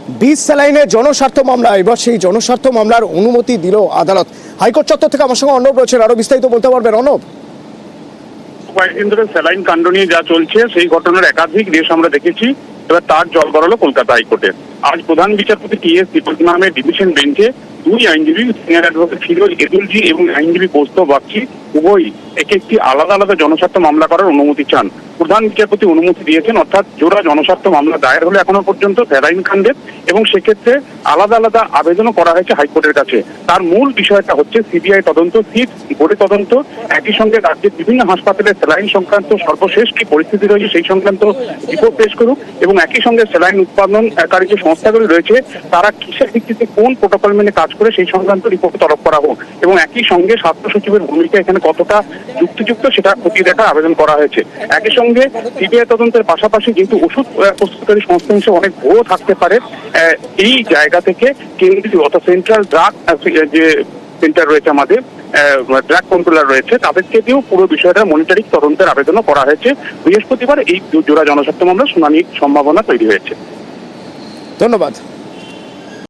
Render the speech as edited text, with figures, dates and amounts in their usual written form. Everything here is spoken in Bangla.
বিষ স্যালাইনের জনস্বার্থ মামলা, এবার সেই জনস্বার্থ মামলার অনুমতি দিল আদালত। হাইকোর্ট চত্বর থেকে আমার সঙ্গে অর্ণব রয়েছেন, আরো বিস্তারিত বলতে পারবেন অর্ণব? কয়েকদিন ধরে স্যালাইন কাণ্ড নিয়ে যা চলছে সেই ঘটনার একাধিক দেশ আমরা দেখেছি। এবার তার জল গড়ালো কলকাতা হাইকোর্টে। আজ প্রধান বিচারপতি টি.এস. দীপক নামের ডিভিশন বেঞ্চে দুই আইনজীবী, সিনিয়র অ্যাডভোকেট ফিরোজ এদুলজি এবং আইনজীবী কৌস্তভ বাগচি উভয়ই একটি আলাদা আলাদা জনস্বার্থ মামলা করার অনুমতি চান। প্রধান বিচারপতি অনুমতি দিয়েছেন, অর্থাৎ জোড়া জনস্বার্থ মামলা দায়ের হলে এখনো পর্যন্ত স্যালাইন কাণ্ডের, এবং সেক্ষেত্রে আলাদা আলাদা আবেদনও করা হয়েছে হাইকোর্টের কাছে। তার মূল বিষয়টা হচ্ছে সিবিআই তদন্ত, সিট বোর্ডে তদন্ত, একই সঙ্গে রাজ্যের বিভিন্ন হাসপাতালে স্যালাইন সংক্রান্ত সর্বশেষ কি পরিস্থিতি রয়েছে সেই সংক্রান্ত রিপোর্ট পেশ করুক, এবং একই সঙ্গে স্যালাইন উৎপাদনকারী যে সংস্থাগুলি রয়েছে তারা কিসের ভিত্তিতে কোন প্রোটোকল মেনে কাজ করে সেই সংক্রান্ত রিপোর্ট তলব করা হোক, এবং একই সঙ্গে স্বাস্থ্য সচিবের ভূমিকা এখানে কতটা যুক্তিযুক্ত সেটা খতিয়ে দেখার আবেদন করা হয়েছে। একই সঙ্গে সিবিআই তদন্তের পাশাপাশি যেহেতু ওষুধ প্রস্তুতকারী সংস্থা হিসেবে অনেক ভুয়ো থাকতে পারে, এই জায়গা থেকে কেন্দ্রীয় অর্থাৎ সেন্ট্রাল ড্রাগ যে সেন্টার রয়েছে আমাদের, ড্রাগ কন্ট্রোলার রয়েছে, তাদেরকে দিয়েও পুরো বিষয়টা মনিটরিং তদন্তের আবেদনও করা হয়েছে। বৃহস্পতিবার এই জোড়া জনস্বার্থ মামলা শুনানির সম্ভাবনা তৈরি হয়েছে। ধন্যবাদ।